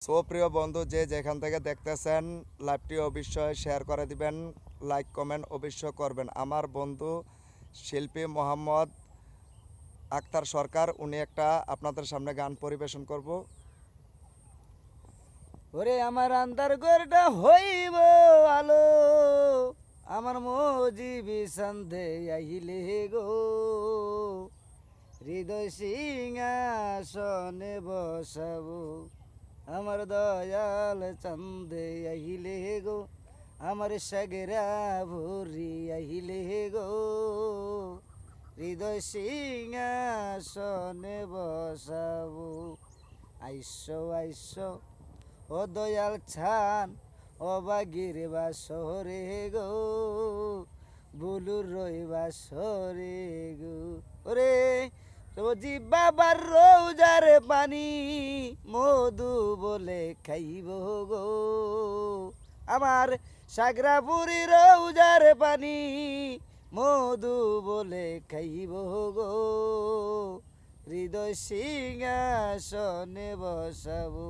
So প্রিয় বন্ধু, যে যেখান থেকে দেখতেছেন, লাইভটি অবশ্যই শেয়ার করে দিবেন, লাইক কমেন্ট অবশ্যই করবেন। আমার বন্ধু শিল্পী মোহাম্মদ আক্তার সরকার, উনি একটা আপনাদের সামনে গান পরিবেশন করব। ওরে আমার আন্দার ঘরটা হইব আলো, আমার মজিবি সন্ধে আহিলে গো, হৃদয় সিংহাসনে বসাবো, আমার দয়াল চন্দে আহিলে গো, আমার সাগরা ভরি আহিলে গো, হৃদয় সিংহাসনে বসাবো। আইসো আইসো ও দয়াল ছান, ও বাগির বাসরে গো, বুলুর রই বাসরে গো। ওরে রোজি বাবার রোজার পানি মধু বলে খাইব গো, আমার সাগরাপুরি রোজার পানি মধু বলে খাইব গো, হৃদয় সিংহাসনে বসাবো।